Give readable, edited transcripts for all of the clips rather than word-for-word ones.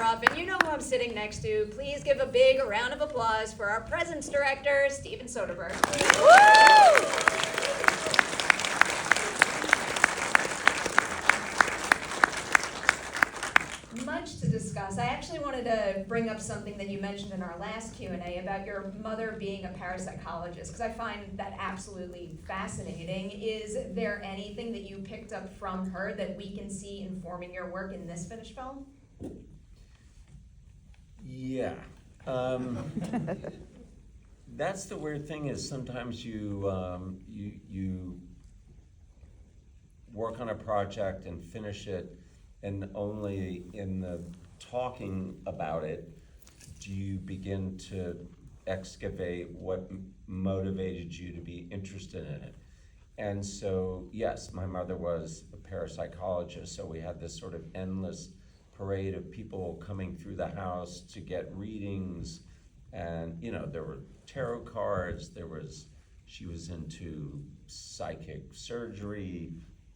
up, and you know who I'm sitting next to. Please give a big round of applause for our Presents Director, Steven Soderbergh. Much to discuss. I actually wanted to bring up something that you mentioned in our last Q&A about your mother being a parapsychologist, because I find that absolutely fascinating. Is there anything that you picked up from her that we can see informing your work in this finished film? Yeah. That's the weird thing, is sometimes you work on a project and finish it, and only in the talking about it do you begin to excavate what motivated you to be interested in it. And so, yes, my mother was a parapsychologist, so we had this sort of endless parade of people coming through the house to get readings, and there were tarot cards, she was into psychic surgery,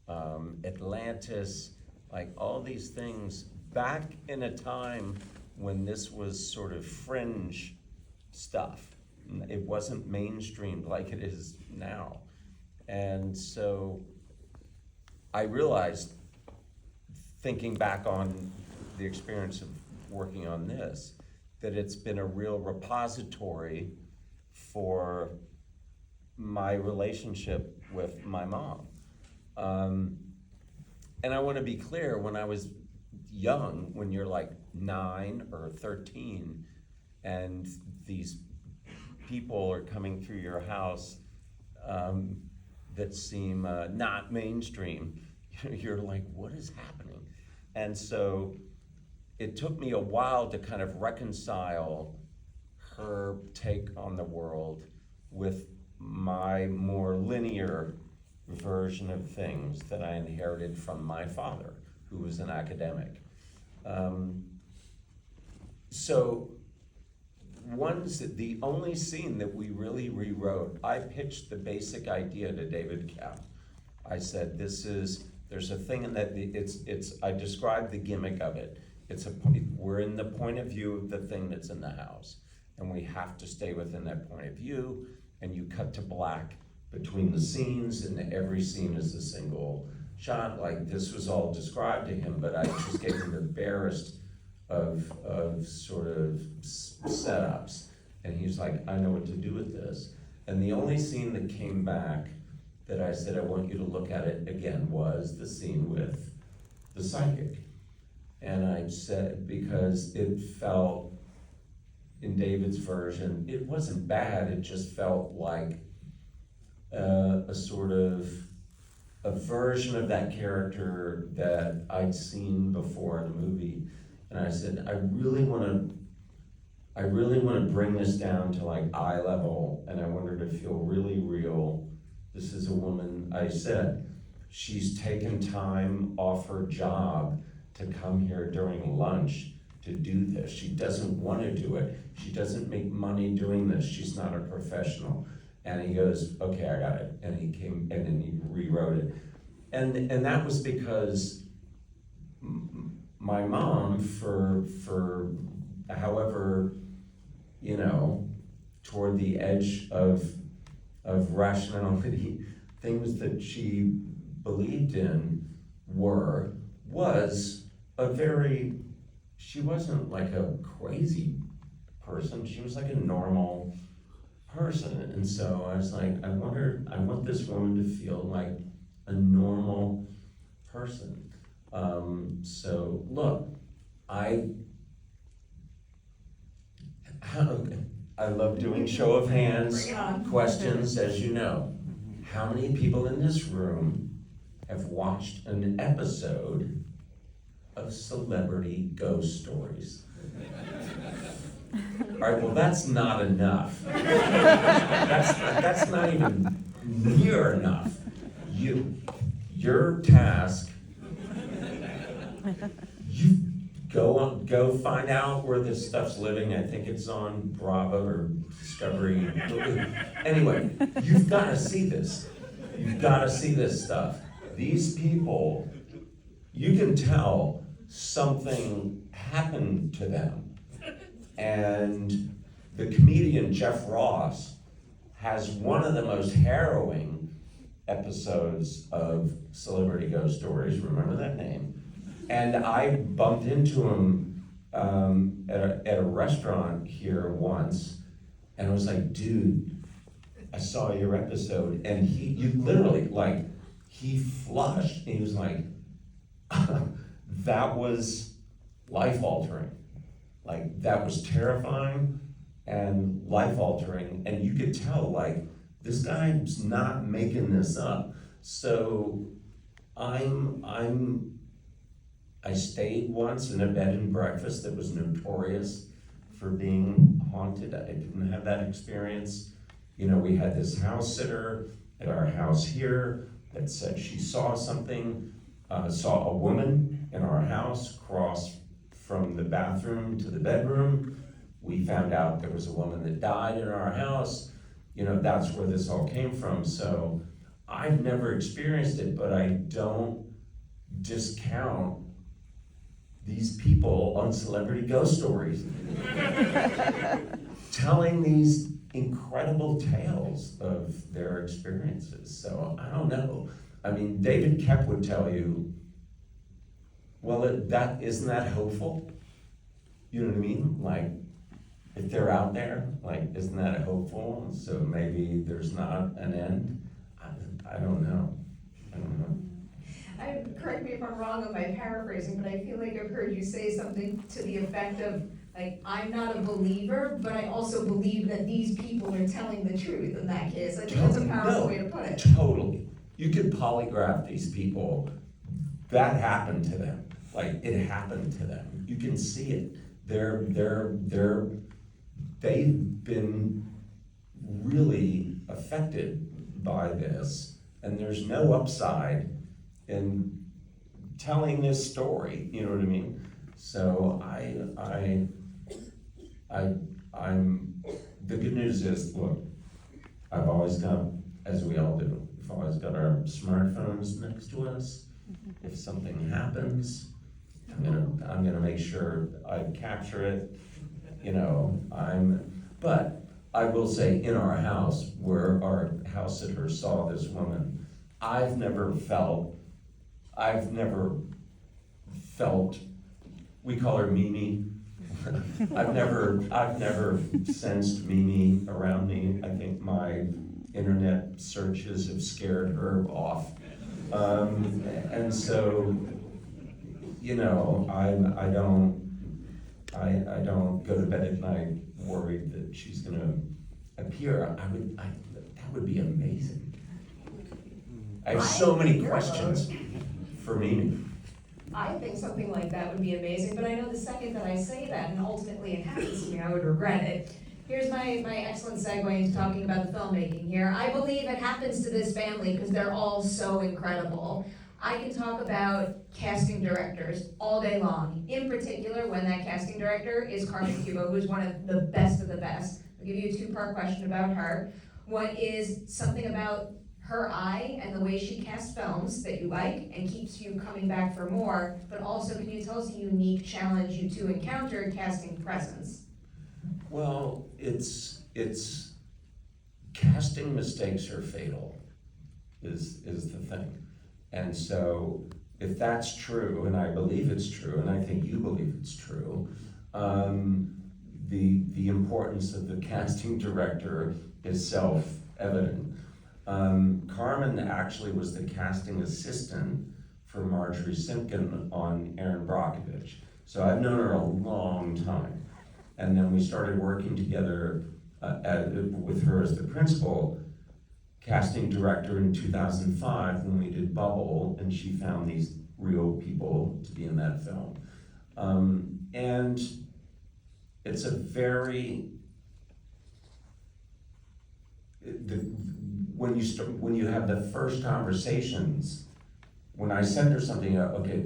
Atlantis, like all these things back in a time when this was sort of fringe stuff. It wasn't mainstream like it is now. And so I realized, thinking back on the experience of working on this, that it's been a real repository for my relationship with my mom. And I want to be clear, when I was young, when you're like 9 or 13, and these people are coming through your house that seem not mainstream, you're like, what is happening? And so it took me a while to kind of reconcile her take on the world with my more linear version of things that I inherited from my father, who was an academic. So the only scene that we really rewrote, I pitched the basic idea to David Koepp. I said, there's a thing in that, I described the gimmick of it. We're in the point of view of the thing that's in the house, and we have to stay within that point of view, and you cut to black between the scenes, and every scene is a single shot. Like, this was all described to him, but I just gave him the barest of sort of setups, and he's like, I know what to do with this. And the only scene that came back that I said, I want you to look at it again, was the scene with the psychic. And I said, because it felt, in David's version, it wasn't bad, it just felt like a sort of a version of that character that I'd seen before in the movie. And I said, I really want to bring this down to like eye level, and I want her to feel really real. This is a woman, I said, she's taken time off her job to come here during lunch to do this. She doesn't want to do it. She doesn't make money doing this. She's not a professional. And he goes, okay, I got it. And he came, and then he rewrote it. And that was because my mom, for however, toward the edge of rationality, things that she believed in she wasn't like a crazy person. She was like a normal person. And so I was like, I want this woman to feel like a normal person. So look, I love doing show of hands questions, as you know. How many people in this room have watched an episode of Celebrity Ghost Stories? All right, well, that's not enough. That's not even near enough. Your task, you go find out where this stuff's living. I think it's on Bravo or Discovery. Anyway, you've got to see this. You've got to see this stuff. These people, you can tell something happened to them. And the comedian Jeff Ross has one of the most harrowing episodes of Celebrity Ghost Stories, remember that name? And I bumped into him at a restaurant here once, and I was like, dude, I saw your episode, and you literally, like, he flushed, and he was like, that was life-altering. Like, that was terrifying and life-altering, and you could tell, like, this guy's not making this up. So I stayed once in a bed and breakfast that was notorious for being haunted. I didn't have that experience. You know, we had this house sitter at our house here that said she saw something, saw a woman in our house cross from the bathroom to the bedroom. We found out there was a woman that died in our house. You know, that's where this all came from. So I've never experienced it, but I don't discount these people on Celebrity Ghost Stories telling these incredible tales of their experiences. So I don't know. I mean, David Koepp would tell you, well, isn't that hopeful? You know what I mean? Like, if they're out there, like, isn't that hopeful? So maybe there's not an end. I don't know. Correct me if I'm wrong on my paraphrasing, but I feel like I've heard you say something to the effect of, like, I'm not a believer, but I also believe that these people are telling the truth in that case. I think that's a powerful way to put it. Totally. You could polygraph these people. That happened to them. Like, it happened to them. You can see it. They've been really affected by this, and there's no upside in telling this story, you know what I mean? So I'm, the good news is, look, I've always got, as we all do, we've always got our smartphones next to us. If something happens, I'm gonna make sure I capture it, you know, but I will say, in our house, where our house sitter saw this woman, I've never felt, we call her Mimi. I've never sensed Mimi around me. I think my internet searches have scared her off. And so, you know, I don't go to bed at night worried that she's gonna appear. That would be amazing. I have so many questions for Mimi. I think something like that would be amazing, but I know the second that I say that, and ultimately it happens to me, I would regret it. Here's my excellent segue into talking about the filmmaking here. I believe it happens to this family because they're all so incredible. I can talk about casting directors all day long. In particular, when that casting director is Carmen Cubo, who's one of the best of the best. I'll give you a two-part question about her. What is something about her eye and the way she casts films that you like and keeps you coming back for more, but also can you tell us a unique challenge you two encountered casting presence? Well, it's casting mistakes are fatal, is the thing. And so if that's true, and I believe it's true, and I think you believe it's true, the importance of the casting director is self-evident. Carmen actually was the casting assistant for Marjorie Simpkin on Erin Brockovich. So I've known her a long time. And then we started working together with her as the principal casting director in 2005 when we did Bubble, and she found these real people to be in that film. And it's a very, when you have the first conversations, when I send her something, okay,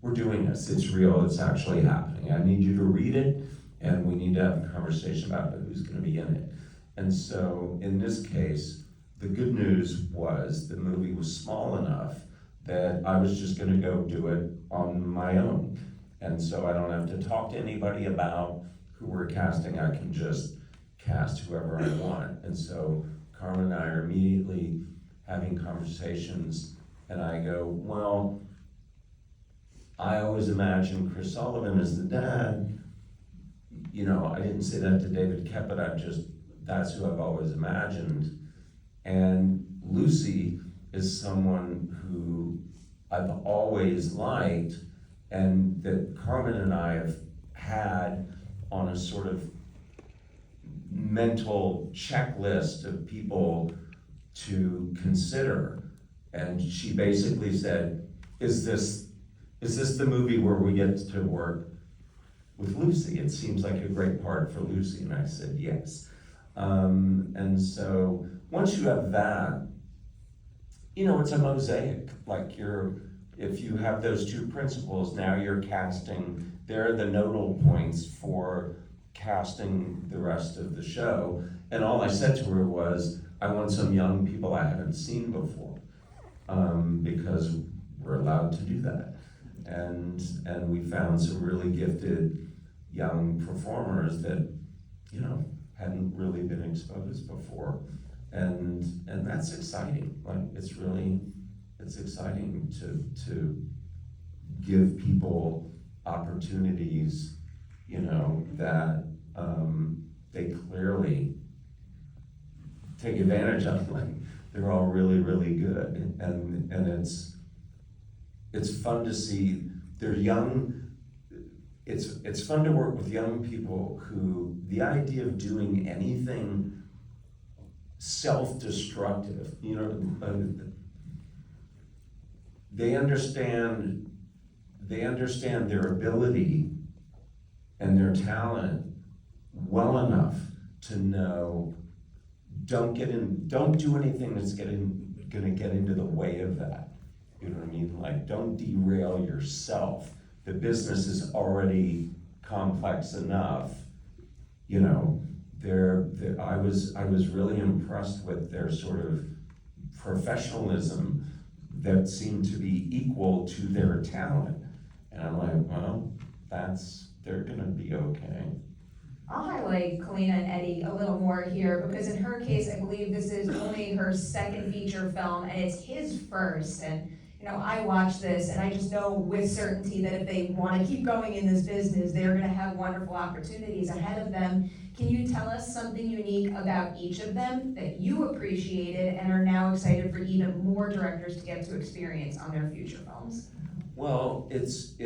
we're doing this, it's real, it's actually happening. I need you to read it, and we need to have a conversation about who's gonna be in it. And so, in this case, the good news was the movie was small enough that I was just gonna go do it on my own. And so I don't have to talk to anybody about who we're casting, I can just cast whoever I want. And so Carmen and I are immediately having conversations, and I go, well, I always imagined Chris Sullivan as the dad. You know, I didn't say that to David Kep, that's who I've always imagined. And Lucy is someone who I've always liked, and that Carmen and I have had on a sort of mental checklist of people to consider. And she basically said, is this the movie where we get to work with Lucy? It seems like a great part for Lucy. And I said, yes. And so once you have that, you know, it's a mosaic. Like if you have those two principles, now you're casting, they're the nodal points for casting the rest of the show. And all I said to her was, I want some young people I haven't seen before, because we're allowed to do that. And we found some really gifted young performers that, you know, hadn't really been exposed before. And that's exciting. Like, it's exciting to give people opportunities, you know, that they clearly take advantage of. Like, they're all really, really good. And it's fun to see. They're young. It's fun to work with young people who, the idea of doing anything self-destructive, you know, they understand their ability and their talent well enough to know, don't do anything that's gonna get into the way of that. You know what I mean? Like, don't derail yourself. The business is already complex enough, you know. I was really impressed with their sort of professionalism that seemed to be equal to their talent. And I'm like, well, they're gonna be okay. I'll highlight Kalina and Eddie a little more here, because in her case, I believe this is only her second feature film, and it's his first. And you know, I watch this, and I just know with certainty that if they want to keep going in this business, they're going to have wonderful opportunities ahead of them. Can you tell us something unique about each of them that you appreciated and are now excited for even more directors to get to experience on their future films? Well, it's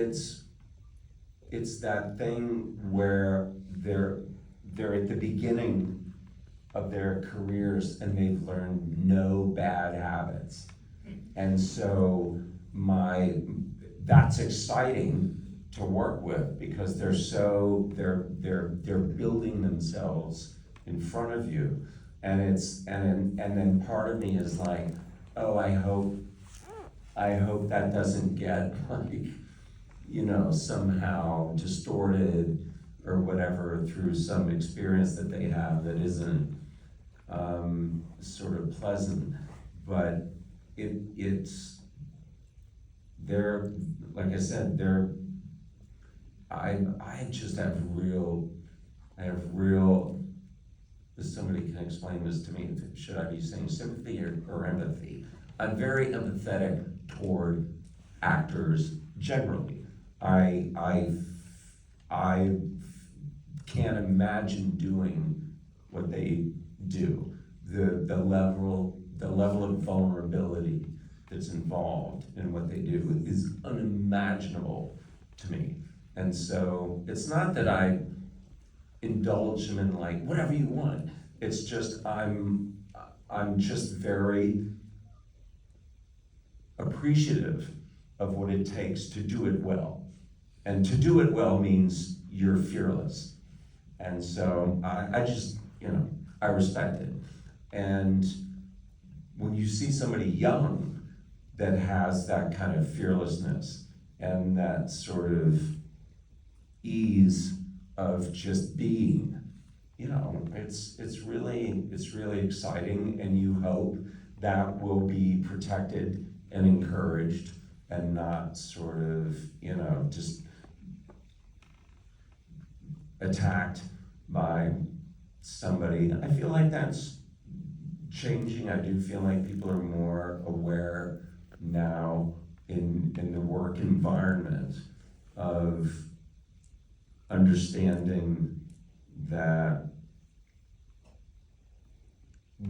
that thing where they're at the beginning of their careers and they've learned no bad habits. And so that's exciting to work with, because they're building themselves in front of you. And then part of me is like, oh, I hope that doesn't get, like, you know, somehow distorted or whatever through some experience that they have that isn't sort of pleasant. But they're, like I said, I just have real, if somebody can explain this to me, should I be saying sympathy or empathy? I'm very empathetic toward actors generally. I can't imagine doing what they do. The level of vulnerability that's involved in what they do is unimaginable to me. And so it's not that I indulge them in, like, whatever you want. It's just I'm just very appreciative of what it takes to do it well. And to do it well means you're fearless. And so I just, you know, I respect it. And when you see somebody young that has that kind of fearlessness and that sort of ease of just being, you know, it's really exciting, and you hope that will be protected and encouraged and not sort of, just attacked by somebody. I feel like that's changing. I do feel like people are more aware now in the work environment of understanding that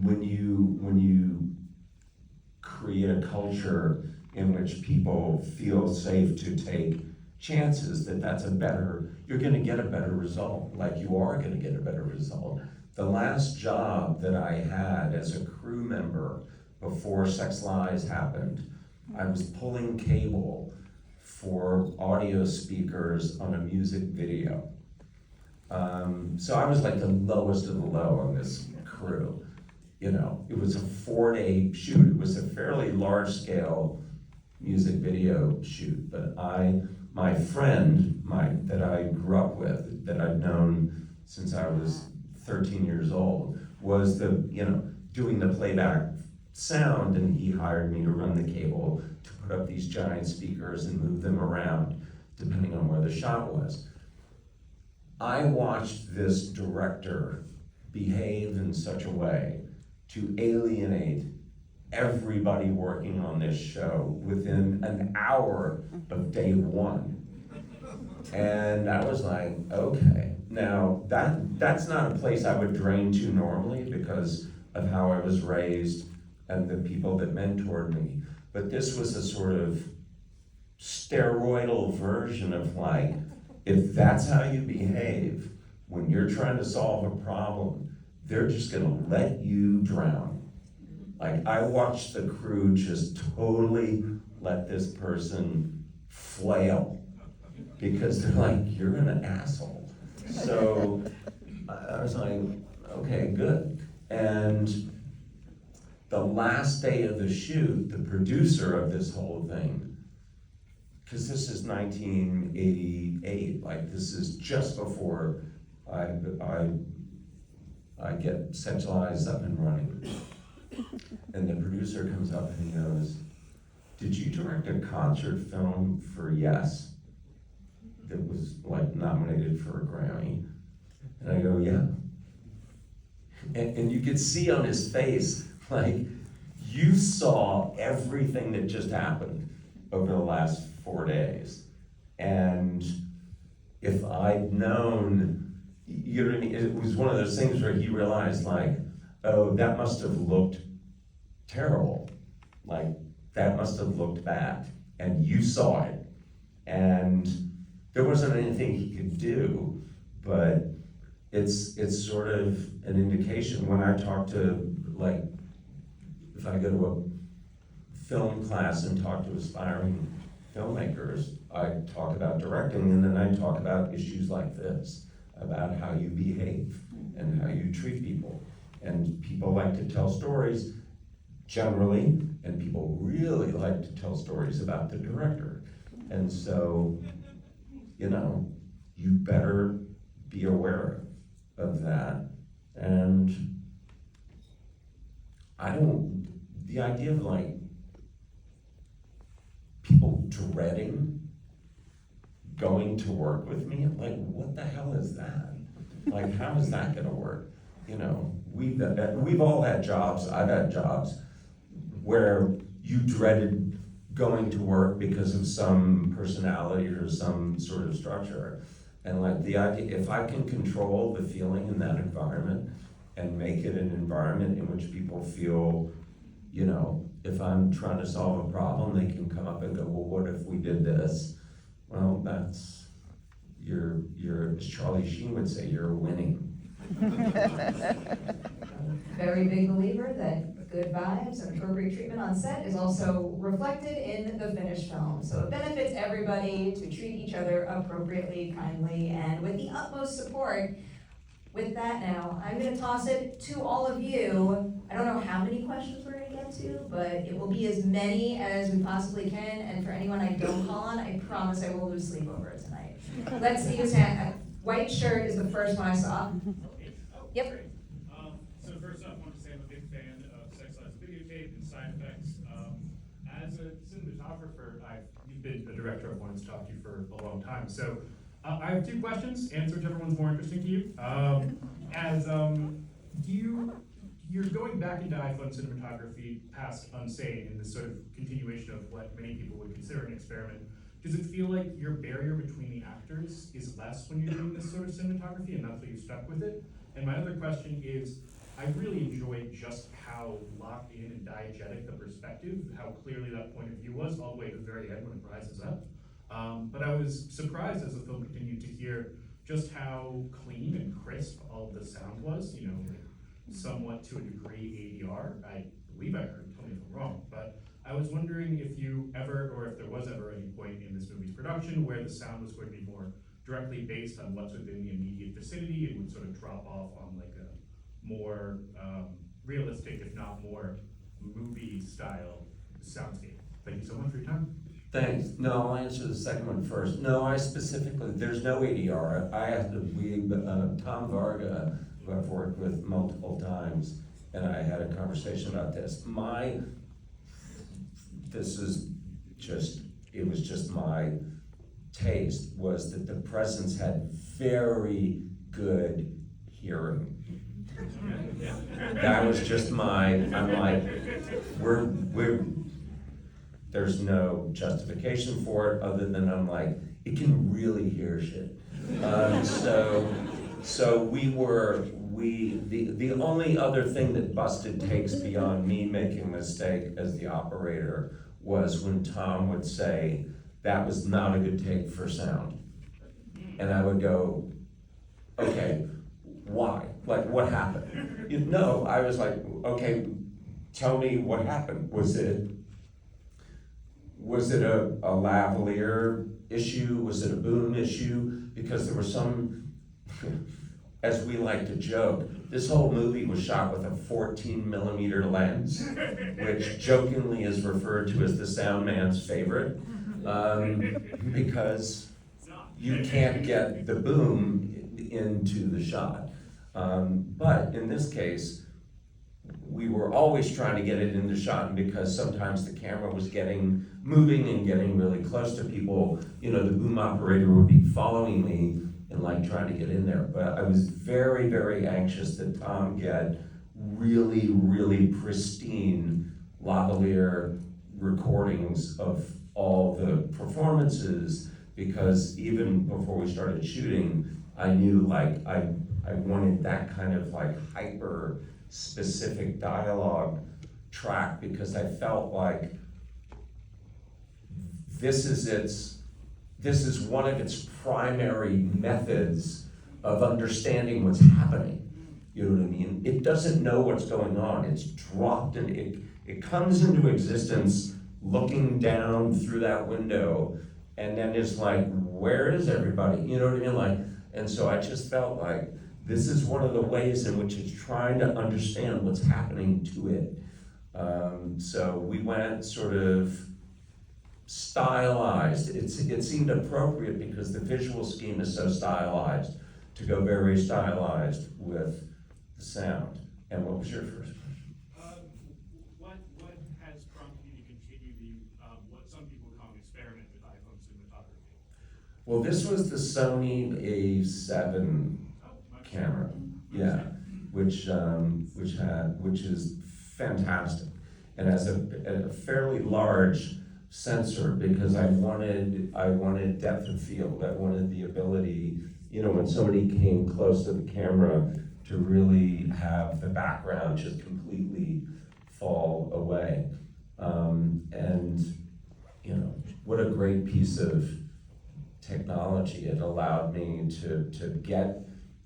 when you create a culture in which people feel safe to take chances, you're gonna get a better result, like you are gonna get a better result. The last job that I had as a crew member before Sex Lies happened, I was pulling cable for audio speakers on a music video. So I was like the lowest of the low on this crew. It was a 4-day shoot. It was a fairly large scale music video shoot, but my friend, that I grew up with, that I'd known since I was 13 years old, was doing the playback sound, and he hired me to run the cable to put up these giant speakers and move them around depending on where the shot was. I watched this director behave in such a way to alienate everybody working on this show within an hour of day one. And I was like, okay. Now, that's not a place I would drain to normally because of how I was raised and the people that mentored me. But this was a sort of steroidal version of like, if that's how you behave when you're trying to solve a problem, they're just gonna let you drown. Like, I watched the crew just totally let this person flail because they're like, you're an asshole. So I was like, okay, good. And the last day of the shoot, the producer of this whole thing, because this is 1988, like this is just before I get Sexualized up and running. And the producer comes up and he goes, did you direct a concert film for Yes that was like nominated for a Grammy? And I go, yeah. And you could see on his face, like, you saw everything that just happened over the last 4 days. And if I'd known, you know what I mean? It was one of those things where he realized like, oh, that must have looked terrible. Like, that must have looked bad. And you saw it. And there wasn't anything he could do, but it's sort of an indication when I talk to, like, if I go to a film class and talk to aspiring filmmakers, I talk about directing, and then I talk about issues like this, about how you behave and how you treat people. And people like to tell stories generally, and people really like to tell stories about the director. And so, you better be aware of that. And the idea of like people dreading going to work with me, like, what the hell is that? Like, how is that gonna work? We've all had jobs, I've had jobs where you dreaded going to work because of some personality or some sort of structure. And like the idea, if I can control the feeling in that environment and make it an environment in which people feel, if I'm trying to solve a problem, they can come up and go, well, what if we did this? Well, that's, as Charlie Sheen would say, you're winning. Very big believer that good vibes and appropriate treatment on set is also reflected in the finished film. So it benefits everybody to treat each other appropriately, kindly, and with the utmost support. With that now, I'm gonna toss it to all of you. I don't know how many questions we're gonna get to, but it will be as many as we possibly can, and for anyone I don't call on, I promise I will lose sleep over it tonight. Let's see who's hand. White shirt is the first one I saw. Yep. Great. So first off, I want to say I'm a big fan of Sex Lies videotape and side effects. As a cinematographer. You've been a director. I've wanted to talk to you for a long time. So I have two questions. Answer whichever one's more interesting to you. You're going back into iPhone cinematography past Unsane in this sort of continuation of what many people would consider an experiment. Does it feel like your barrier between the actors is less when you're doing this sort of cinematography, and that's why you stuck with it? And my other question is, I really enjoyed just how locked in and diegetic the perspective, how clearly that point of view was, all the way to the very end when it rises up. But I was surprised as the film continued to hear just how clean and crisp all of the sound was, you know, like somewhat to a degree ADR. I believe I heard, tell me if I'm wrong, but I was wondering if you ever, or if there was ever any point in this movie's production where the sound was going to be more directly based on what's within the immediate vicinity and would sort of drop off on like a more realistic, if not more movie style soundscape. Thank you so much for your time. Thanks. No, I'll answer the second one first. No, I specifically, there's no ADR. I have to, Tom Varga, who I've worked with multiple times, and I had a conversation about this. It was just my taste, was that the presence had very good hearing. That was just I'm like, there's no justification for it other than I'm like, it can really hear shit. So the only other thing that busted takes beyond me making a mistake as the operator was when Tom would say, that was not a good take for sound. And I would go, okay, why? Like, what happened? No, I was like, okay, tell me what happened. Was it a lavalier issue? Was it a boom issue? Because there was some, as we like to joke, this whole movie was shot with a 14mm lens, which jokingly is referred to as the sound man's favorite, because you can't get the boom into the shot. But in this case, we were always trying to get it in the shot, and because sometimes the camera was moving and getting really close to people, you know, the boom operator would be following me and like trying to get in there. But I was very, very anxious that Tom get really, really pristine lavalier recordings of all the performances, because even before we started shooting, I knew like I wanted that kind of like hyper specific dialogue track, because I felt like this is one of its primary methods of understanding what's happening. You know what I mean? It doesn't know what's going on. It's dropped and it comes into existence looking down through that window, and then it's like, where is everybody? You know what I mean? Like, and so I just felt like this is one of the ways in which it's trying to understand what's happening to it. So we went sort of stylized. It seemed appropriate because the visual scheme is so stylized to go very stylized with the sound. And what was your first question? What has prompted you to continue what some people call an experiment with iPhone cinematography? Well, this was the Sony A7 camera, yeah, which is fantastic, and has a fairly large sensor, because I wanted depth of field. I wanted the ability, you know, when somebody came close to the camera, to really have the background just completely fall away. And you know, what a great piece of technology. It allowed me to get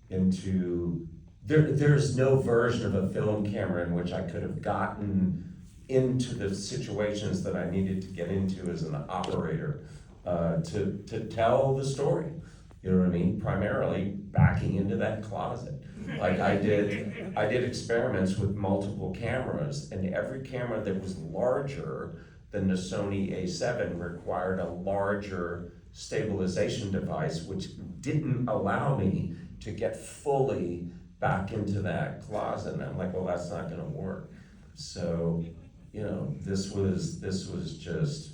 into, there's no version of a film camera in which I could have gotten into the situations that I needed to get into as an operator, to tell the story. You know what I mean? Primarily backing into that closet. Like I did experiments with multiple cameras, and every camera that was larger than the Sony A7 required a larger stabilization device, which didn't allow me to get fully back into that closet. And I'm like, well, that's not gonna work. So, you know, this was just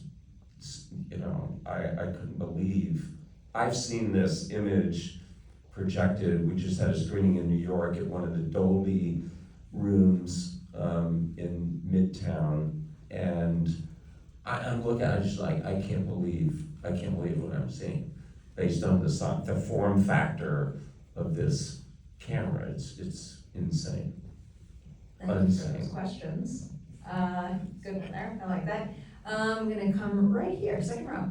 you know, I couldn't believe, I've seen this image projected, we just had a screening in New York at one of the Dolby rooms in Midtown, and I'm looking, I'm just like, I can't believe what I'm seeing, based on the form factor of this camera, it's insane. Thank you for those questions. Good one there, I like that. I'm gonna come right here, second row.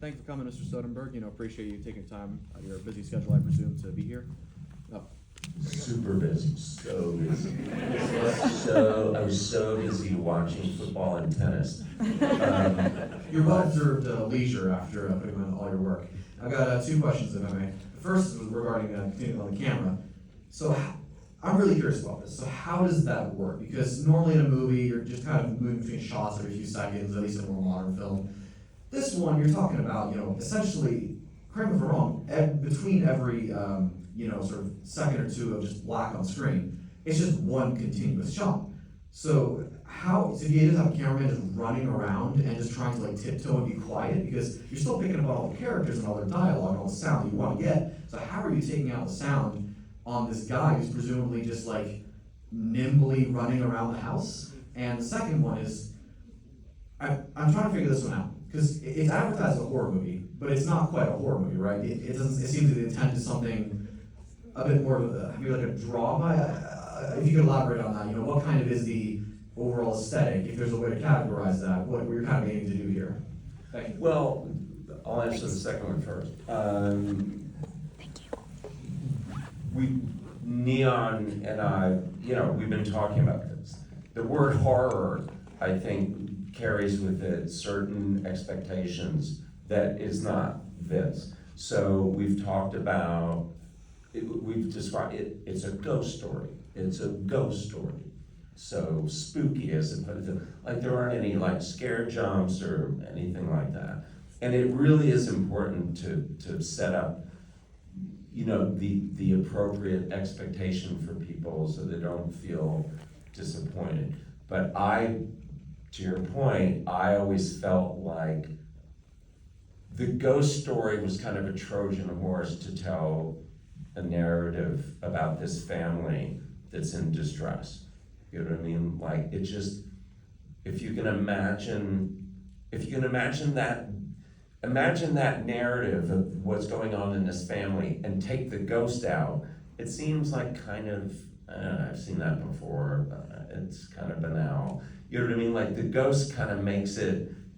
Thank you for coming, Mr. Soderbergh. Appreciate you taking time out of your busy schedule, I presume, to be here. Super busy, so busy. I was so busy watching football and tennis. Your well-deserved leisure after putting on all your work. I've got two questions, if I may. The first is regarding continuing on the camera. So I'm really curious about this. So how does that work? Because normally in a movie, you're just kind of moving between shots every few seconds, at least in a more modern film. This one, you're talking about, essentially, correct me if I'm wrong, between every, sort of second or two of just black on screen, it's just one continuous shot. So do you just have a cameraman just running around and just trying to like tiptoe and be quiet? Because you're still picking up all the characters and all their dialogue and all the sound you want to get. So how are you taking out the sound on this guy who's presumably just like nimbly running around the house? And the second one is, I'm trying to figure this one out. Because it's advertised as a horror movie, but it's not quite a horror movie, right? It seems that the intent is something a bit more of maybe like a drama. If you could elaborate on that, what kind of is the overall aesthetic, if there's a way to categorize that, what we're kind of aiming to do here? Thank you. Well, I'll answer the second one first. Neon and I, we've been talking about this. The word horror, I think, carries with it certain expectations that is not this. So we've talked about, we've described it, it's a ghost story. It's a ghost story. So spooky as opposed to, like there aren't any like scare jumps or anything like that. And it really is important to set up, the appropriate expectation for people so they don't feel disappointed. But to your point, I always felt like the ghost story was kind of a Trojan horse to tell a narrative about this family that's in distress. You know what I mean? Like it just, if you can imagine that narrative of what's going on in this family and take the ghost out, it seems like kind of, I've seen that before, it's kind of banal. You know what I mean? Like the ghost kind of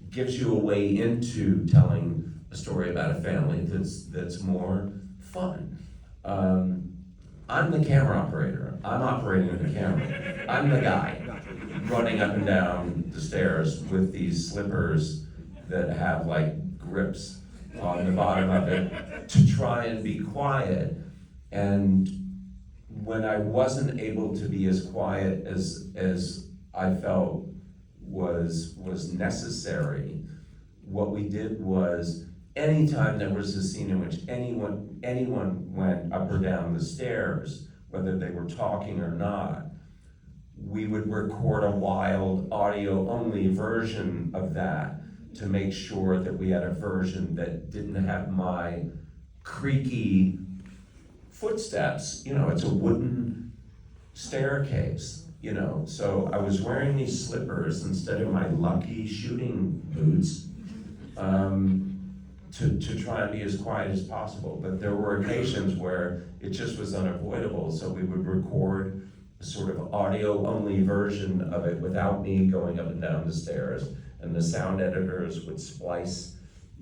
gives you a way into telling a story about a family that's more fun. I'm the camera operator. I'm operating the camera. I'm the guy running up and down the stairs with these slippers that have like grips on the bottom of it to try and be quiet. And when I wasn't able to be as quiet as I felt was necessary, what we did was anytime there was a scene in which anyone went up or down the stairs, whether they were talking or not, we would record a wild audio-only version of that to make sure that we had a version that didn't have my creaky footsteps. It's a wooden staircase, so I was wearing these slippers instead of my lucky shooting boots to try and be as quiet as possible. But there were occasions where it just was unavoidable, so we would record a sort of audio-only version of it without me going up and down the stairs, and the sound editors would splice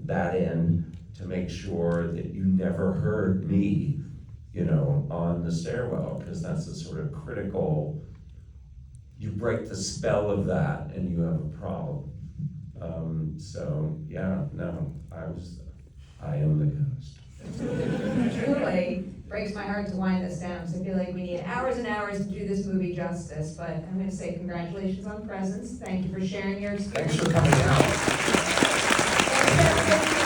that in to make sure that you never heard me, on the stairwell, because that's the sort of critical, you break the spell of that and you have a problem. I am the ghost. Truly breaks my heart to wind this down, so I feel like we need hours and hours to do this movie justice, but I'm gonna say congratulations on presence. Thank you for sharing your experience. Thanks for coming out.